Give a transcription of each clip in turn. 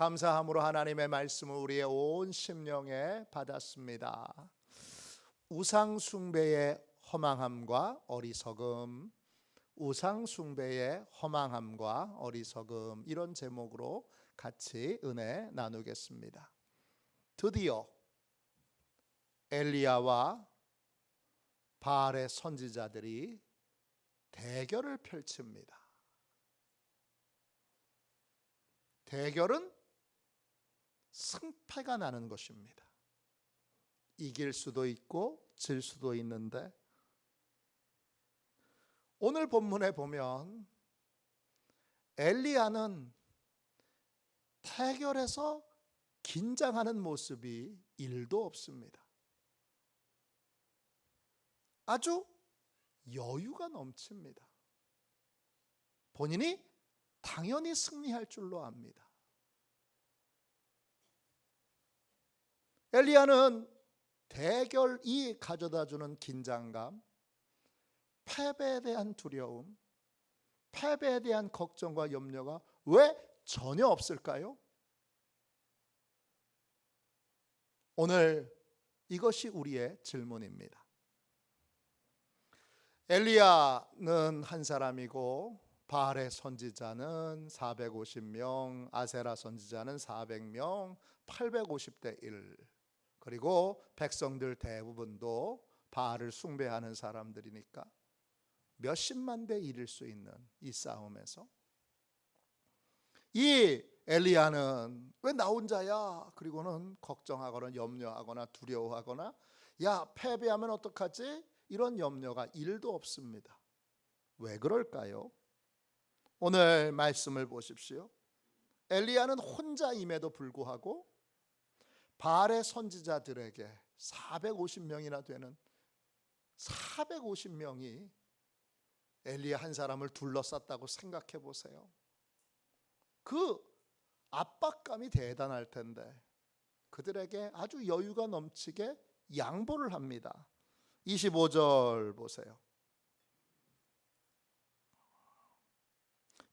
감사함으로 하나님의 말씀을 우리의 온 심령에 받았습니다. 우상 숭배의 허망함과 어리석음, 우상 숭배의 허망함과 어리석음, 이런 제목으로 같이 은혜 나누겠습니다. 드디어 엘리야와 바알의 선지자들이 대결을 펼칩니다. 대결은 승패가 나는 것입니다. 이길 수도 있고 질 수도 있는데, 오늘 본문에 보면 엘리야는 대결에서 긴장하는 모습이 1도 없습니다. 아주 여유가 넘칩니다. 본인이 당연히 승리할 줄로 압니다. 엘리야는 대결이 가져다주는 긴장감, 패배에 대한 두려움, 패배에 대한 걱정과 염려가 왜 전혀 없을까요? 오늘 이것이 우리의 질문입니다. 엘리야는 한 사람이고 바알의 선지자는 450명, 아세라 선지자는 400명, 850대 1. 그리고 백성들 대부분도 바알을 숭배하는 사람들이니까 몇십만 대 1일 수 있는 이 싸움에서 이 엘리야는 왜 나 혼자야? 그리고는 걱정하거나 염려하거나 두려워하거나 야, 패배하면 어떡하지? 이런 염려가 1도 없습니다. 왜 그럴까요? 오늘 말씀을 보십시오. 엘리야는 혼자임에도 불구하고 바알의 선지자들에게 450명이나 되는 450명이 엘리야 한 사람을 둘러쌌다고 생각해 보세요. 그 압박감이 대단할 텐데 그들에게 아주 여유가 넘치게 양보를 합니다. 25절 보세요.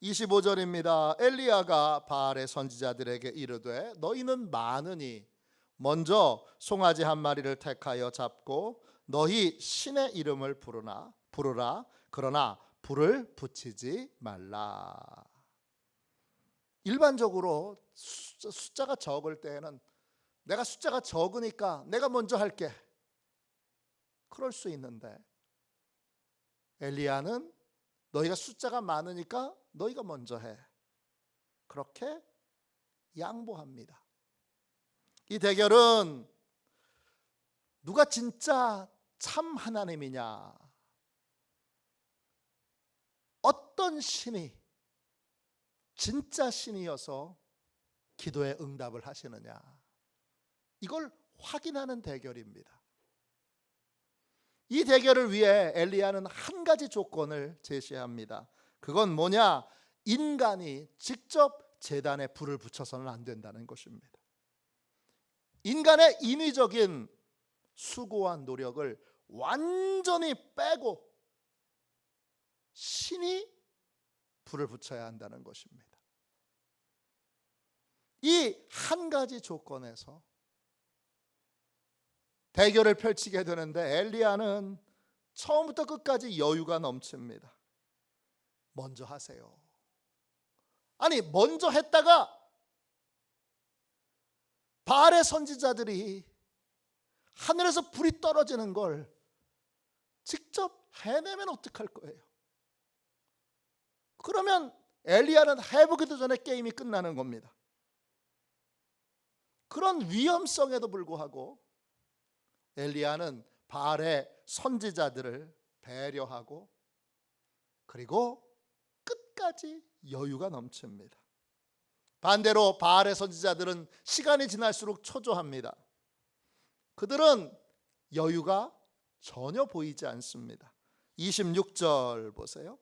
25절입니다. 엘리야가 바알의 선지자들에게 이르되 너희는 많으니 먼저 송아지 한 마리를 택하여 잡고 너희 신의 이름을 부르라. 그러나 불을 붙이지 말라. 일반적으로 숫자가 적을 때에는 내가 숫자가 적으니까 내가 먼저 할게, 그럴 수 있는데 엘리야는 너희가 숫자가 많으니까 너희가 먼저 해, 그렇게 양보합니다. 이 대결은 누가 진짜 참 하나님이냐, 어떤 신이 진짜 신이어서 기도에 응답을 하시느냐, 이걸 확인하는 대결입니다. 이 대결을 위해 엘리야는 한 가지 조건을 제시합니다. 그건 뭐냐? 인간이 직접 제단에 불을 붙여서는 안 된다는 것입니다. 인간의 인위적인 수고와 노력을 완전히 빼고 신이 불을 붙여야 한다는 것입니다. 이 한 가지 조건에서 대결을 펼치게 되는데 엘리야는 처음부터 끝까지 여유가 넘칩니다. 먼저 하세요. 아니, 먼저 했다가 바알의 선지자들이 하늘에서 불이 떨어지는 걸 직접 해내면 어떡할 거예요? 그러면 엘리야는 해보기도 전에 게임이 끝나는 겁니다. 그런 위험성에도 불구하고 엘리야는 바알의 선지자들을 배려하고 그리고 끝까지 여유가 넘칩니다. 반대로 바알의 선지자들은 시간이 지날수록 초조합니다. 그들은 여유가 전혀 보이지 않습니다. 26절 보세요.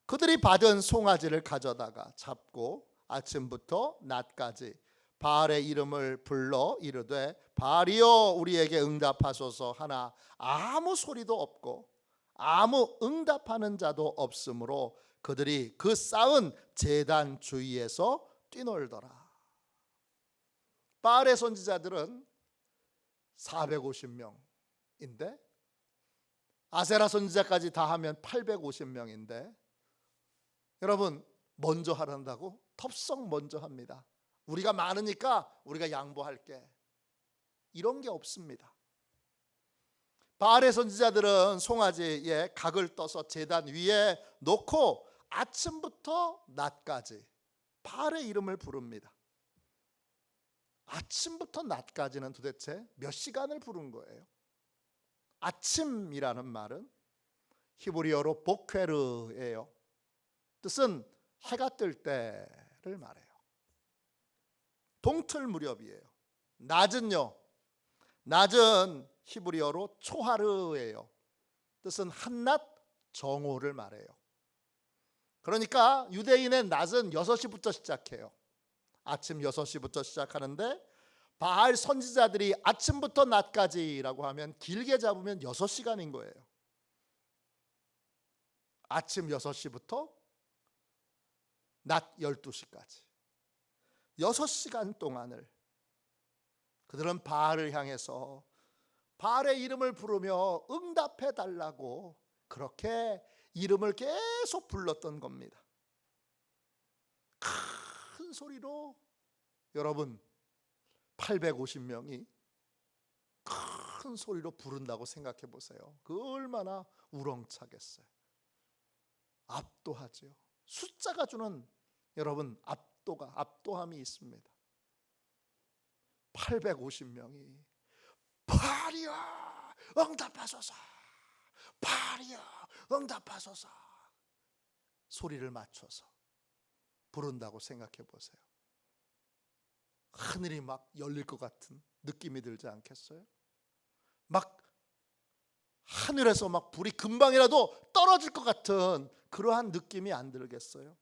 그들이 받은 송아지를 가져다가 잡고 아침부터 낮까지 바알의 이름을 불러 이르되 바알이여 우리에게 응답하소서 하나 아무 소리도 없고 아무 응답하는 자도 없으므로 그들이 그 쌓은 제단 주위에서 뛰놀더라. 바알의 선지자들은 450명인데 아세라 선지자까지 다 하면 850명인데 여러분 먼저 하란다고? 텁썩 먼저 합니다. 우리가 많으니까 우리가 양보할게. 이런 게 없습니다. 바알의 선지자들은 송아지에 각을 떠서 제단 위에 놓고 아침부터 낮까지 바알의 이름을 부릅니다. 아침부터 낮까지는 도대체 몇 시간을 부른 거예요? 아침이라는 말은 히브리어로 보케르예요. 뜻은 해가 뜰 때를 말해요. 동틀 무렵이에요. 낮은요, 낮은 히브리어로 초하르예요. 뜻은 한낮 정오를 말해요. 그러니까 유대인의 낮은 6시부터 시작해요. 아침 6시부터 시작하는데 바알 선지자들이 아침부터 낮까지라고 하면 길게 잡으면 6시간인 거예요. 아침 6시부터 낮 12시까지 6시간 동안을 그들은 바알을 향해서 바알의 이름을 부르며 응답해 달라고 그렇게 이름을 계속 불렀던 겁니다. 큰 소리로 여러분 850명이 큰 소리로 부른다고 생각해 보세요. 그 얼마나 우렁차겠어요. 압도하죠. 숫자가 주는 여러분 압도함이 있습니다. 850명이 바알이여 응답하소서, 바알이여 응답하소서 소리를 맞춰서 부른다고 생각해 보세요. 하늘이 막 열릴 것 같은 느낌이 들지 않겠어요? 막 하늘에서 막 불이 금방이라도 떨어질 것 같은 그러한 느낌이 안 들겠어요?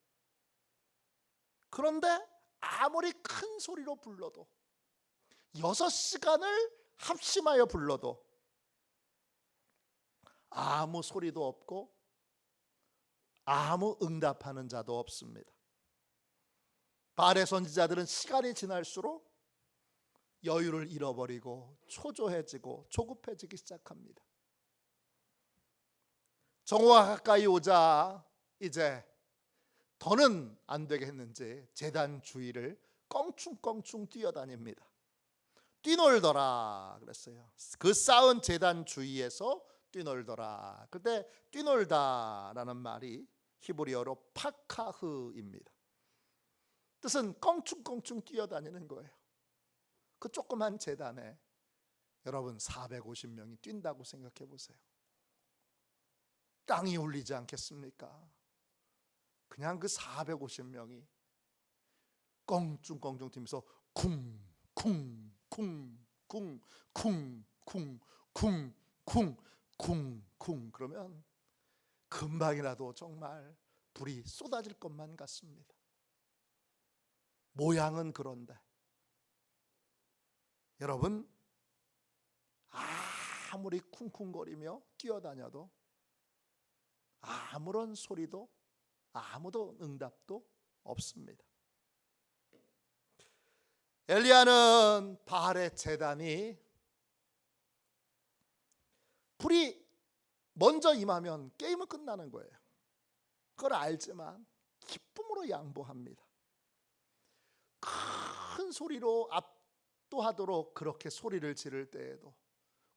그런데 아무리 큰 소리로 불러도 6시간을 합심하여 불러도 아무 소리도 없고 아무 응답하는 자도 없습니다. 바알의 선지자들은 시간이 지날수록 여유를 잃어버리고 초조해지고 조급해지기 시작합니다. 정오가 가까이 오자 이제 더는 안 되겠는지 제단 주위를 껑충껑충 뛰어다닙니다. 뛰놀더라 그랬어요. 그 쌓은 제단 주위에서 뛰놀더라. 그때 뛰놀다라는 말이 히브리어로 파카흐입니다. 뜻은 껑충껑충 뛰어다니는 거예요. 그 조그만 제단에 여러분 450명이 뛴다고 생각해 보세요. 땅이 울리지 않겠습니까? 그냥 그 450명이 껑충껑충 뛰면서 쿵쿵쿵쿵쿵쿵쿵쿵쿵쿵 그러면 금방이라도 정말 불이 쏟아질 것만 같습니다. 모양은 그런데 여러분 아무리 쿵쿵거리며 뛰어다녀도 아무런 소리도 아무도 응답도 없습니다. 엘리야는 바알의 제단이 불이 먼저 임하면 게임은 끝나는 거예요. 그걸 알지만 기쁨으로 양보합니다. 큰 소리로 압도하도록 그렇게 소리를 지를 때에도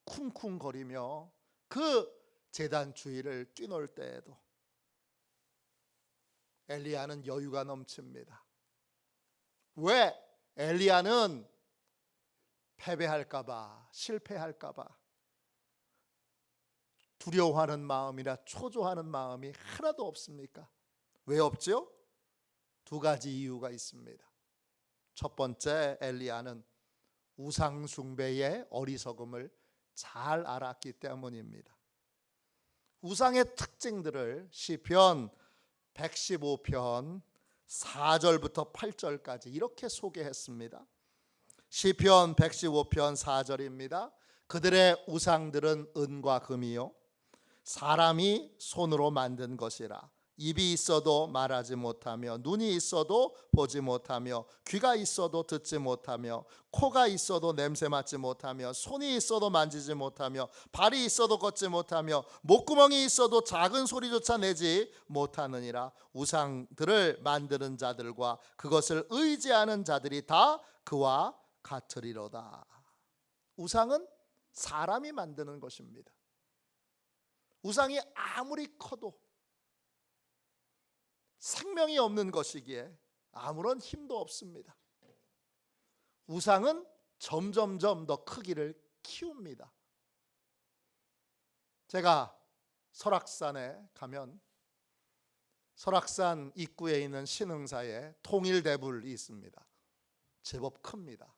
쿵쿵거리며 그 제단 주위를 뛰놀 때에도 엘리야는 여유가 넘칩니다. 왜? 엘리야는 패배할까봐, 실패할까봐 두려워하는 마음이나 초조하는 마음이 하나도 없습니까? 왜 없죠? 두 가지 이유가 있습니다. 첫 번째, 엘리야는 우상 숭배의 어리석음을 잘 알았기 때문입니다. 우상의 특징들을 시편 115편 4절부터 8절까지 이렇게 소개했습니다. 시편 115편 4절입니다. 그들의 우상들은 은과 금이요 사람이 손으로 만든 것이라 입이 있어도 말하지 못하며, 눈이 있어도 보지 못하며, 귀가 있어도 듣지 못하며, 코가 있어도 냄새 맡지 못하며, 손이 있어도 만지지 못하며, 발이 있어도 걷지 못하며, 목구멍이 있어도 작은 소리조차 내지 못하느니라. 우상들을 만드는 자들과 그것을 의지하는 자들이 다 그와 같으리로다. 우상은 사람이 만드는 것입니다. 우상이 아무리 커도 생명이 없는 것이기에 아무런 힘도 없습니다. 우상은 점점점 더 크기를 키웁니다. 제가 설악산에 가면 설악산 입구에 있는 신흥사에 통일대불이 있습니다. 제법 큽니다.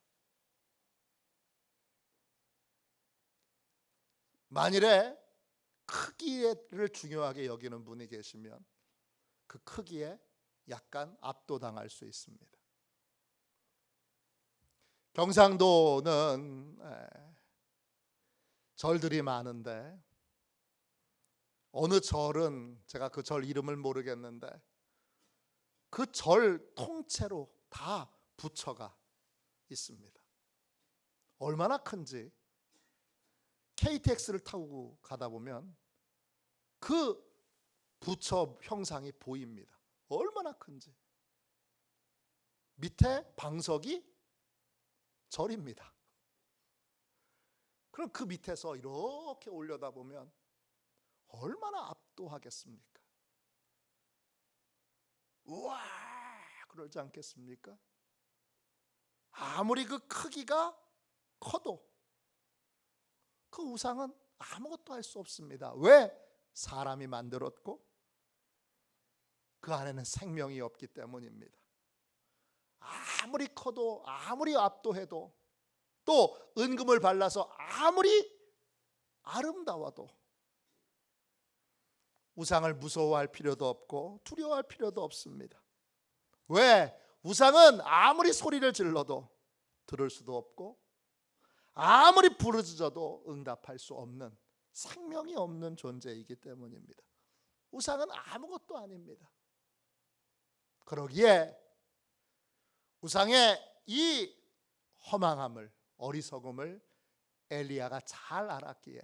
만일에 크기를 중요하게 여기는 분이 계시면 그 크기에 약간 압도당할 수 있습니다. 경상도는 절들이 많은데 어느 절은 제가 그 절 이름을 모르겠는데 그 절 통째로 다 부처가 있습니다. 얼마나 큰지 KTX를 타고 가다 보면 그 부처 형상이 보입니다. 얼마나 큰지. 밑에 방석이 절입니다. 그럼 그 밑에서 이렇게 올려다보면 얼마나 압도하겠습니까? 우와, 그러지 않겠습니까? 아무리 그 크기가 커도 그 우상은 아무것도 할 수 없습니다. 왜? 사람이 만들었고 그 안에는 생명이 없기 때문입니다. 아무리 커도 아무리 압도해도 또 은금을 발라서 아무리 아름다워도 우상을 무서워할 필요도 없고 두려워할 필요도 없습니다. 왜? 우상은 아무리 소리를 질러도 들을 수도 없고 아무리 부르짖어도 응답할 수 없는 생명이 없는 존재이기 때문입니다. 우상은 아무것도 아닙니다. 그러기에 우상의 이 허망함을, 어리석음을 엘리야가 잘 알았기에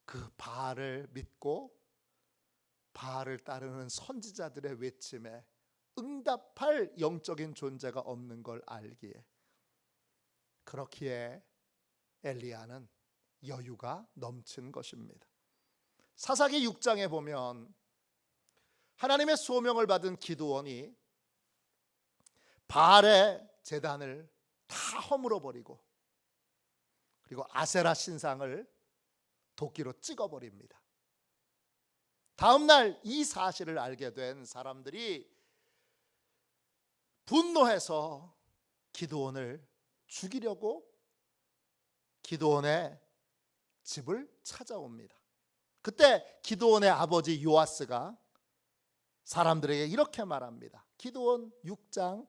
그 바알을 믿고 바알을 따르는 선지자들의 외침에 응답할 영적인 존재가 없는 걸 알기에 그렇기에 엘리야는 여유가 넘친 것입니다. 사사기 6장에 보면 하나님의 소명을 받은 기드온이 바알의 제단을 다 허물어 버리고 그리고 아세라 신상을 도끼로 찍어 버립니다. 다음 날 이 사실을 알게 된 사람들이 분노해서 기드온을 죽이려고 기드온의 집을 찾아옵니다. 그때 기드온의 아버지 요아스가 사람들에게 이렇게 말합니다. 기드온 6장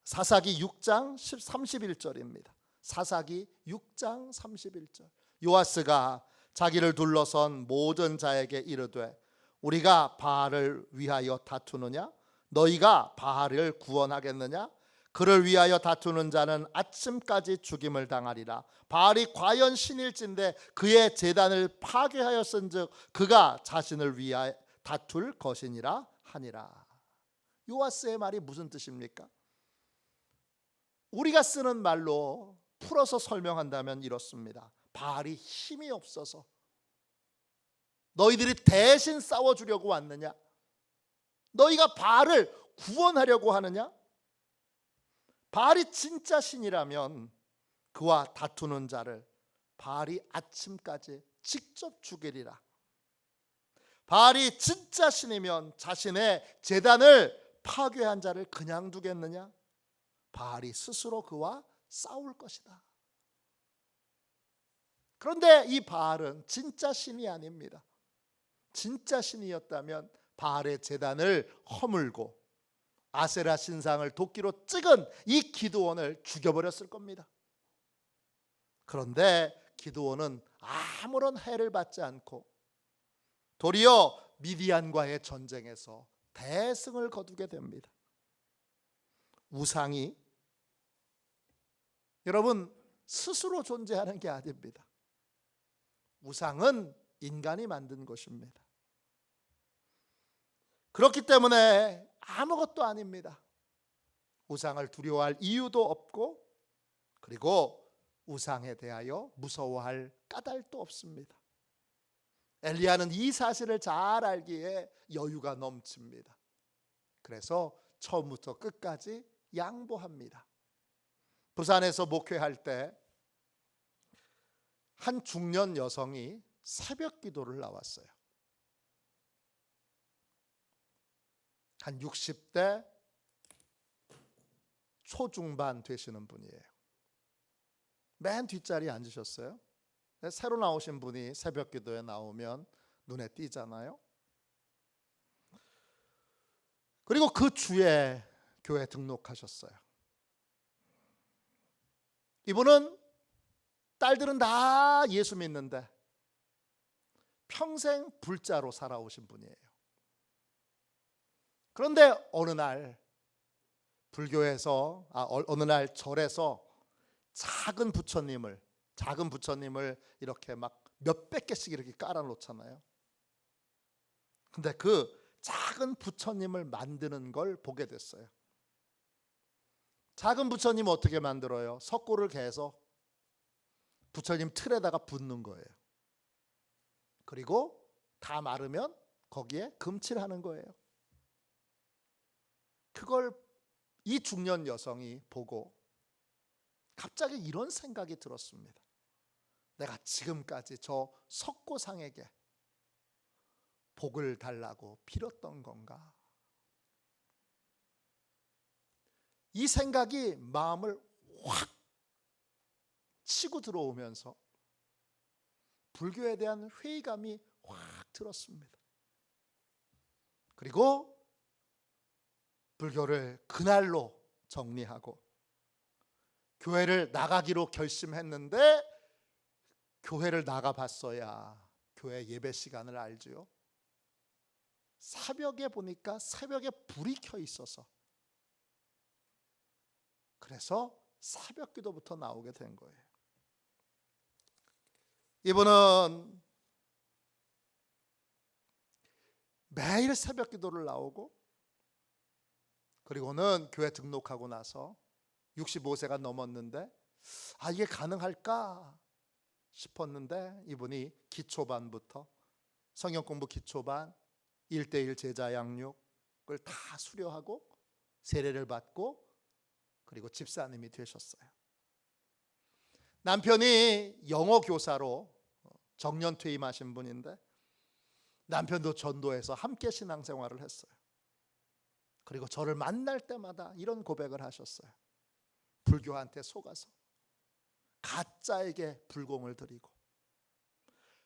사사기 6장 31절입니다. 사사기 6장 31절. 요아스가 자기를 둘러선 모든 자에게 이르되 우리가 바알을 위하여 다투느냐? 너희가 바알을 구원하겠느냐? 그를 위하여 다투는 자는 아침까지 죽임을 당하리라. 바알이 과연 신일진데 그의 제단을 파괴하였은즉 그가 자신을 위하여 다툴 것이니라 하니라. 요아스의 말이 무슨 뜻입니까? 우리가 쓰는 말로 풀어서 설명한다면 이렇습니다. 바알이 힘이 없어서 너희들이 대신 싸워주려고 왔느냐? 너희가 바알을 구원하려고 하느냐? 바알이 진짜 신이라면 그와 다투는 자를 바알이 아침까지 직접 죽이리라. 바알이 진짜 신이면 자신의 제단을 파괴한 자를 그냥 두겠느냐? 바알이 스스로 그와 싸울 것이다. 그런데 이 바알은 진짜 신이 아닙니다. 진짜 신이었다면 바알의 제단을 허물고 아세라 신상을 도끼로 찍은 이 기드온을 죽여버렸을 겁니다. 그런데 기드온은 아무런 해를 받지 않고 도리어 미디안과의 전쟁에서 대승을 거두게 됩니다. 우상이 여러분 스스로 존재하는 게 아닙니다. 우상은 인간이 만든 것입니다. 그렇기 때문에 아무것도 아닙니다. 우상을 두려워할 이유도 없고, 그리고 우상에 대하여 무서워할 까닭도 없습니다. 엘리야는 이 사실을 잘 알기에 여유가 넘칩니다. 그래서 처음부터 끝까지 양보합니다. 부산에서 목회할 때 한 중년 여성이 새벽 기도를 나왔어요. 한 60대 초중반 되시는 분이에요. 맨 뒷자리에 앉으셨어요. 새로 나오신 분이 새벽 기도에 나오면 눈에 띄잖아요. 그리고 그 주에 교회 등록하셨어요. 이분은 딸들은 다 예수 믿는데 평생 불자로 살아오신 분이에요. 그런데 어느 날 불교에서 어느 날 절에서 작은 부처님을 이렇게 막 몇백 개씩 이렇게 깔아 놓잖아요. 근데 그 작은 부처님을 만드는 걸 보게 됐어요. 작은 부처님 어떻게 만들어요? 석고를 개서 부처님 틀에다가 붓는 거예요. 그리고 다 마르면 거기에 금칠하는 거예요. 그걸 이 중년 여성이 보고 갑자기 이런 생각이 들었습니다. 내가 지금까지 저 석고상에게 복을 달라고 빌었던 건가? 이 생각이 마음을 확 치고 들어오면서 불교에 대한 회의감이 확 들었습니다. 그리고 불교를 그날로 정리하고 교회를 나가기로 결심했는데, 교회를 나가봤어야 교회 예배 시간을 알지요. 새벽에 보니까 새벽에 불이 켜 있어서, 그래서 새벽 기도부터 나오게 된 거예요. 이분은 매일 새벽 기도를 나오고, 그리고는 교회 등록하고 나서 65세가 넘었는데 이게 가능할까 싶었는데, 이분이 기초반부터 성경 공부 기초반, 1:1 제자 양육을 다 수료하고 세례를 받고, 그리고 집사님이 되셨어요. 남편이 영어 교사로 정년 퇴임하신 분인데 남편도 전도해서 함께 신앙생활을 했어요. 그리고 저를 만날 때마다 이런 고백을 하셨어요. 불교한테 속아서 가짜에게 불공을 드리고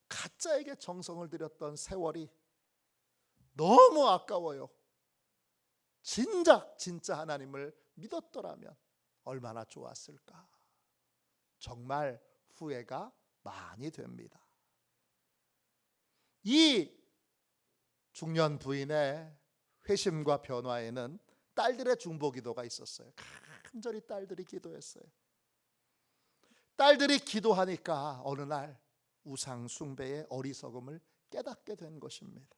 가짜에게 정성을 들였던 세월이 너무 아까워요. 진짜 하나님을 믿었더라면 얼마나 좋았을까. 정말 후회가 많이 됩니다. 이 중년 부인의 회심과 변화에는 딸들의 중보기도가 있었어요. 간절히 딸들이 기도했어요. 딸들이 기도하니까 어느 날 우상 숭배의 어리석음을 깨닫게 된 것입니다.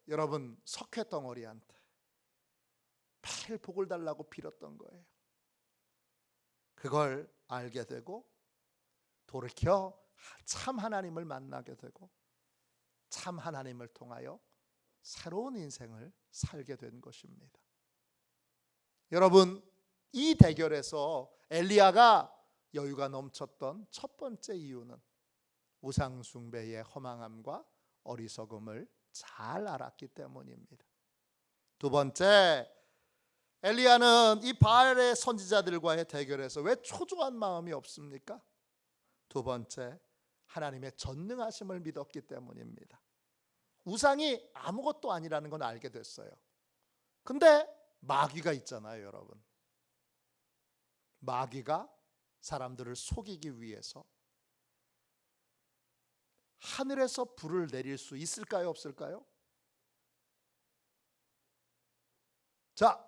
여러분 석회 덩어리한테 매일 복을 달라고 빌었던 거예요. 그걸 알게 되고 돌이켜 참 하나님을 만나게 되고 참 하나님을 통하여 새로운 인생을 살게 된 것입니다. 여러분, 이 대결에서 엘리야가 여유가 넘쳤던 첫 번째 이유는 우상 숭배의 허망함과 어리석음을 잘 알았기 때문입니다. 두 번째, 엘리야는 이 바알의 선지자들과의 대결에서 왜 초조한 마음이 없습니까? 두 번째, 하나님의 전능하심을 믿었기 때문입니다. 우상이 아무것도 아니라는 건 알게 됐어요. 근데 마귀가 있잖아요, 여러분. 마귀가 사람들을 속이기 위해서 하늘에서 불을 내릴 수 있을까요, 없을까요? 자,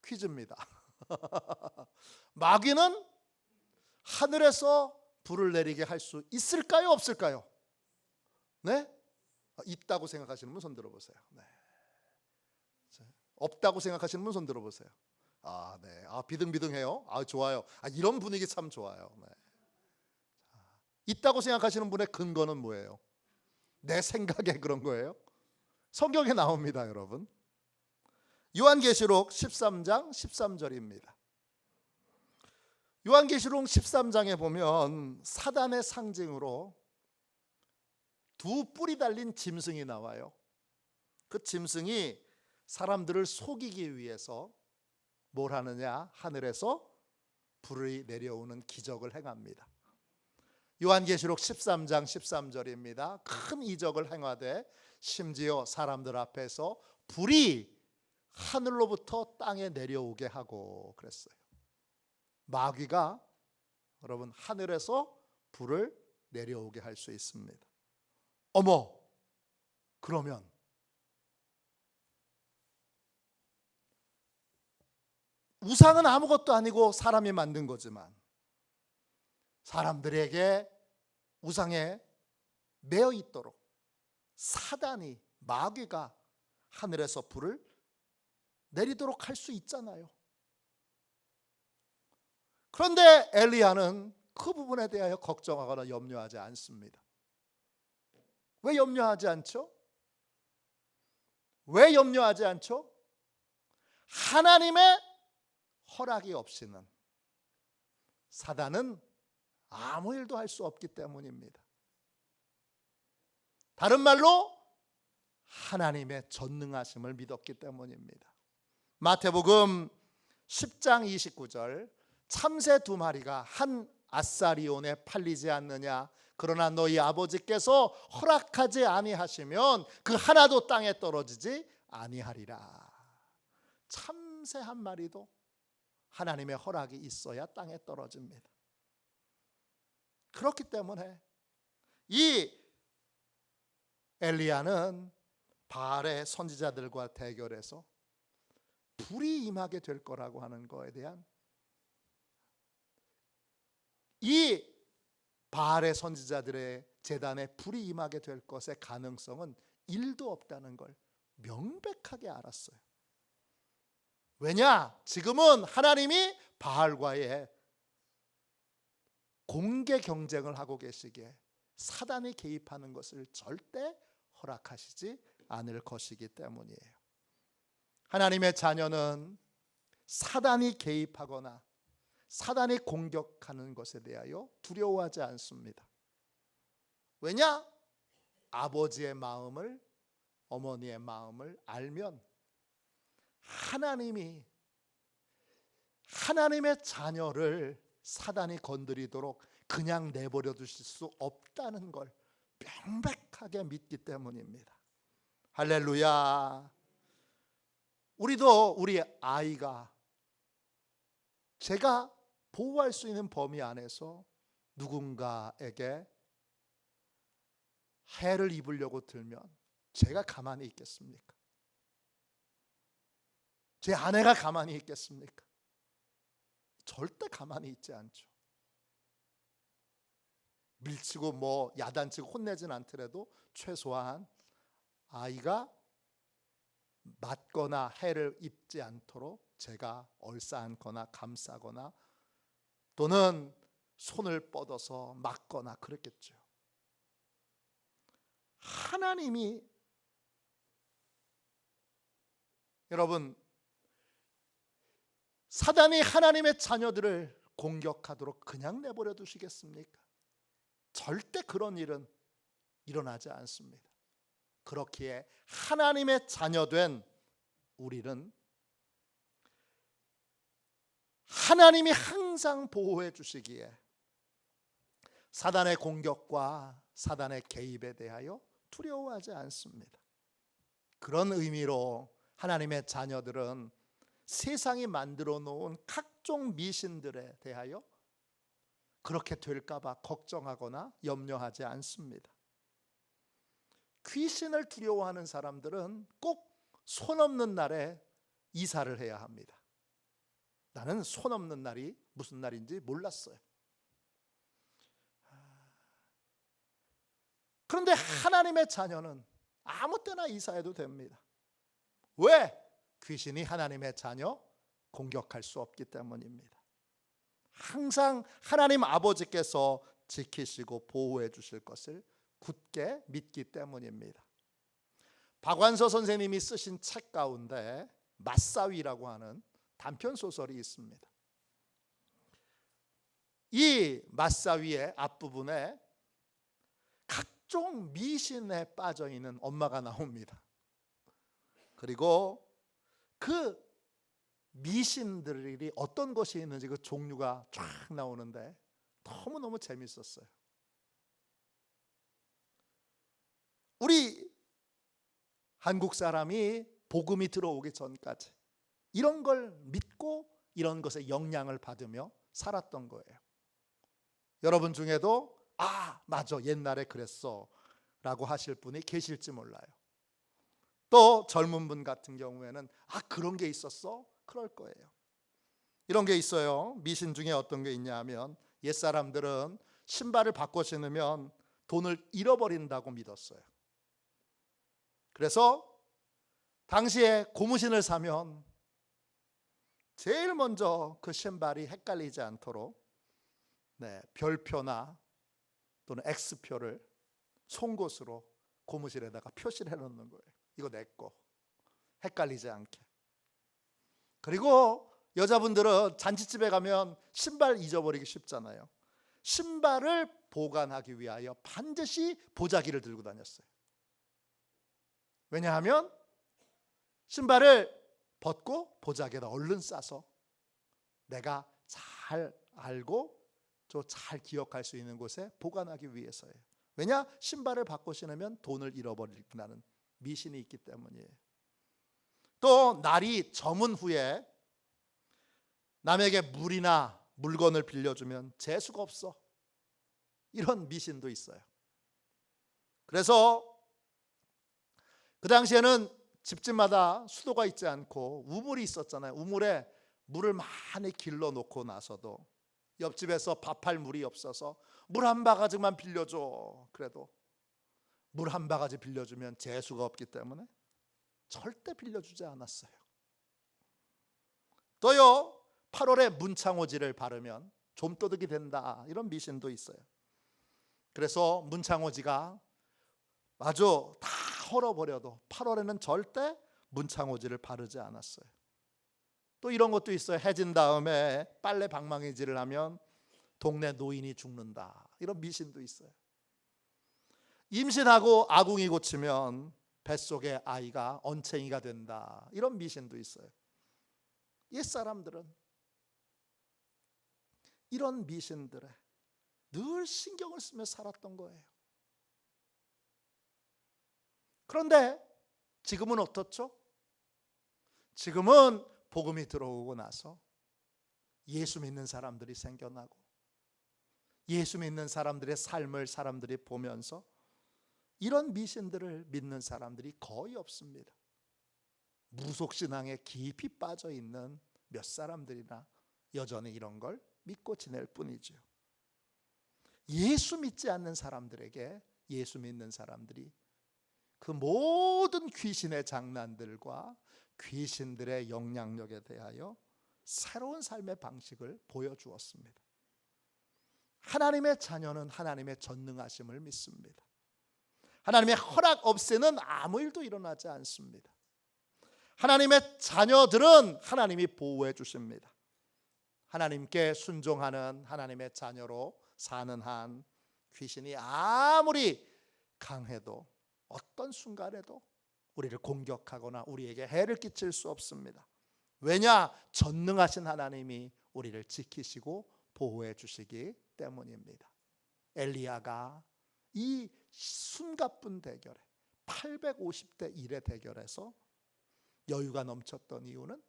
퀴즈입니다. 마귀는 하늘에서 불을 내리게 할 수 있을까요, 없을까요? 네? 있다고 생각하시는 분 손 들어보세요. 네. 없다고 생각하시는 분 손 들어보세요. 네. 비등비등해요. 좋아요. 이런 분위기 참 좋아요. 네. 있다고 생각하시는 분의 근거는 뭐예요? 내 생각에 그런 거예요? 성경에 나옵니다, 여러분. 요한계시록 13장 13절입니다. 요한계시록 13장에 보면 사단의 상징으로 두 뿔이 달린 짐승이 나와요. 그 짐승이 사람들을 속이기 위해서 뭘 하느냐? 하늘에서 불이 내려오는 기적을 행합니다. 요한계시록 13장 13절입니다. 큰 이적을 행하되 심지어 사람들 앞에서 불이 하늘로부터 땅에 내려오게 하고 그랬어요. 마귀가 여러분 하늘에서 불을 내려오게 할 수 있습니다. 어머, 그러면 우상은 아무것도 아니고 사람이 만든 거지만 사람들에게 우상에 매여 있도록 사단이, 마귀가 하늘에서 불을 내리도록 할 수 있잖아요. 그런데 엘리야는 그 부분에 대하여 걱정하거나 염려하지 않습니다. 왜 염려하지 않죠? 왜 염려하지 않죠? 하나님의 허락이 없이는 사단은 아무 일도 할 수 없기 때문입니다. 다른 말로 하나님의 전능하심을 믿었기 때문입니다. 마태복음 10장 29절 참새 두 마리가 한 아사리온에 팔리지 않느냐? 그러나 너희 아버지께서 허락하지 아니하시면 그 하나도 땅에 떨어지지 아니하리라. 참새 한 마리도 하나님의 허락이 있어야 땅에 떨어집니다. 그렇기 때문에 이 엘리야는 바알의 선지자들과 대결해서 불이 임하게 될 거라고 하는 것에 대한 이 바알의 선지자들의 제단에 불이 임하게 될 것의 가능성은 1도 없다는 걸 명백하게 알았어요. 왜냐? 지금은 하나님이 바알과의 공개 경쟁을 하고 계시기에 사단이 개입하는 것을 절대 허락하시지 않을 것이기 때문이에요. 하나님의 자녀는 사단이 개입하거나 사단이 공격하는 것에 대하여 두려워하지 않습니다. 왜냐? 아버지의 마음을, 어머니의 마음을 알면 하나님의 자녀를 사단이 건드리도록 그냥 내버려 두실 수 없다는 걸 명백하게 믿기 때문입니다. 할렐루야. 우리도 우리 아이가 제가 보호할 수 있는 범위 안에서 누군가에게 해를 입으려고 들면 제가 가만히 있겠습니까? 제 아내가 가만히 있겠습니까? 절대 가만히 있지 않죠. 밀치고 야단치고 혼내진 않더라도 최소한 아이가 맞거나 해를 입지 않도록 제가 얼싸안거나 감싸거나 또는 손을 뻗어서 막거나 그랬겠죠. 하나님이 여러분 사단이 하나님의 자녀들을 공격하도록 그냥 내버려 두시겠습니까? 절대 그런 일은 일어나지 않습니다. 그렇기에 하나님의 자녀된 우리는 하나님이 항상 보호해 주시기에 사단의 공격과 사단의 개입에 대하여 두려워하지 않습니다. 그런 의미로 하나님의 자녀들은 세상이 만들어 놓은 각종 미신들에 대하여 그렇게 될까봐 걱정하거나 염려하지 않습니다. 귀신을 두려워하는 사람들은 꼭 손 없는 날에 이사를 해야 합니다. 나는 손 없는 날이 무슨 날인지 몰랐어요. 그런데 하나님의 자녀는 아무 때나 이사해도 됩니다. 왜? 귀신이 하나님의 자녀 공격할 수 없기 때문입니다. 항상 하나님 아버지께서 지키시고 보호해 주실 것을 굳게 믿기 때문입니다. 박완서 선생님이 쓰신 책 가운데 맞사위라고 하는 단편 소설이 있습니다. 이 맞사위의 앞부분에 각종 미신에 빠져 있는 엄마가 나옵니다. 그리고 그 미신들이 어떤 것이 있는지 그 종류가 쫙 나오는데 너무너무 재밌었어요. 우리 한국 사람이 복음이 들어오기 전까지 이런 걸 믿고 이런 것에 영향을 받으며 살았던 거예요. 여러분 중에도 맞아, 옛날에 그랬어 라고 하실 분이 계실지 몰라요. 또 젊은 분 같은 경우에는 그런 게 있었어? 그럴 거예요. 이런 게 있어요. 미신 중에 어떤 게 있냐면 옛사람들은 신발을 바꿔 신으면 돈을 잃어버린다고 믿었어요. 그래서 당시에 고무신을 사면 제일 먼저 그 신발이 헷갈리지 않도록 별표나 또는 X표를 송곳으로 고무실에다가 표시를 해놓는 거예요. 이거 내 거, 헷갈리지 않게. 그리고 여자분들은 잔치집에 가면 신발 잊어버리기 쉽잖아요. 신발을 보관하기 위하여 반드시 보자기를 들고 다녔어요. 왜냐하면 신발을 벗고 보자기에다 얼른 싸서 내가 잘 알고 또 잘 기억할 수 있는 곳에 보관하기 위해서예요. 왜냐? 신발을 바꿔 신으면 돈을 잃어버린다는 미신이 있기 때문이에요. 또 날이 저문 후에 남에게 물이나 물건을 빌려주면 재수가 없어, 이런 미신도 있어요. 그래서 그 당시에는 집집마다 수도가 있지 않고 우물이 있었잖아요. 우물에 물을 많이 길러 놓고 나서도 옆집에서 밥할 물이 없어서 물 한 바가지만 빌려줘. 그래도 물 한 바가지 빌려주면 재수가 없기 때문에 절대 빌려주지 않았어요. 또요, 8월에 문창호지를 바르면 좀도둑이 된다, 이런 미신도 있어요. 그래서 문창호지가 아주 다 헐어버려도 8월에는 절대 문창호지를 바르지 않았어요. 또 이런 것도 있어요. 해진 다음에 빨래 방망이질을 하면 동네 노인이 죽는다, 이런 미신도 있어요. 임신하고 아궁이 고치면 뱃속에 아이가 언챙이가 된다, 이런 미신도 있어요. 옛사람들은 이런 미신들에 늘 신경을 쓰며 살았던 거예요. 그런데 지금은 어떻죠? 지금은 복음이 들어오고 나서 예수 믿는 사람들이 생겨나고 예수 믿는 사람들의 삶을 사람들이 보면서 이런 미신들을 믿는 사람들이 거의 없습니다. 무속신앙에 깊이 빠져 있는 몇 사람들이나 여전히 이런 걸 믿고 지낼 뿐이죠. 예수 믿지 않는 사람들에게 예수 믿는 사람들이 그 모든 귀신의 장난들과 귀신들의 영향력에 대하여 새로운 삶의 방식을 보여주었습니다. 하나님의 자녀는 하나님의 전능하심을 믿습니다. 하나님의 허락 없이는 아무 일도 일어나지 않습니다. 하나님의 자녀들은 하나님이 보호해 주십니다. 하나님께 순종하는 하나님의 자녀로 사는 한 귀신이 아무리 강해도 어떤 순간에도 우리를 공격하거나 우리에게 해를 끼칠 수 없습니다. 왜냐? 전능하신 하나님이 우리를 지키시고 보호해 주시기 때문입니다. 엘리야가 이 숨가쁜 대결에 850대 1의 대결에서 여유가 넘쳤던 이유는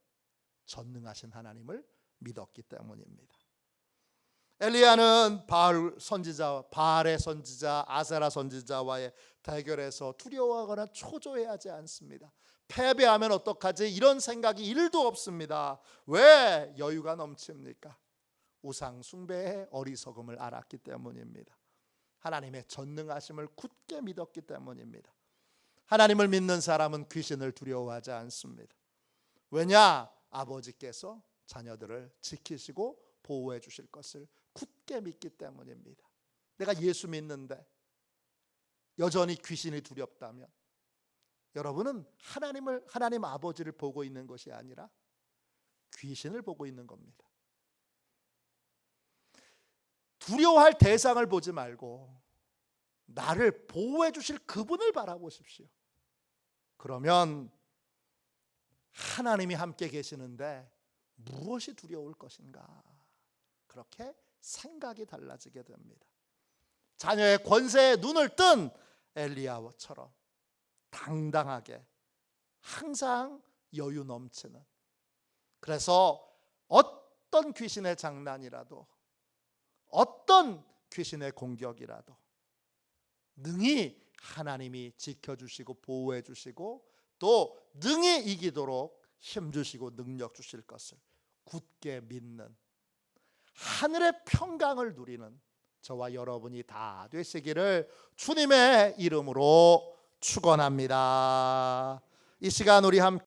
전능하신 하나님을 믿었기 때문입니다. 엘리야는 바알의 선지자 아세라 선지자와의 대결에서 두려워하거나 초조해하지 않습니다. 패배하면 어떡하지? 이런 생각이 1도 없습니다. 왜? 여유가 넘칩니까? 우상 숭배의 어리석음을 알았기 때문입니다. 하나님의 전능하심을 굳게 믿었기 때문입니다. 하나님을 믿는 사람은 귀신을 두려워하지 않습니다. 왜냐? 아버지께서 자녀들을 지키시고 보호해 주실 것을 굳게 믿기 때문입니다. 내가 예수 믿는데 여전히 귀신이 두렵다면 여러분은 하나님 아버지를 보고 있는 것이 아니라 귀신을 보고 있는 겁니다. 두려워할 대상을 보지 말고 나를 보호해 주실 그분을 바라보십시오. 그러면 하나님이 함께 계시는데 무엇이 두려울 것인가? 그렇게 생각이 달라지게 됩니다. 자녀의 권세에 눈을 뜬 엘리야처럼 당당하게 항상 여유 넘치는, 그래서 어떤 귀신의 장난이라도 어떤 귀신의 공격이라도 능히 하나님이 지켜주시고 보호해 주시고 또 능히 이기도록 힘주시고 능력 주실 것을 굳게 믿는 하늘의 평강을 누리는 저와 여러분이 다 되시기를 주님의 이름으로 축원합니다. 이 시간 우리 함께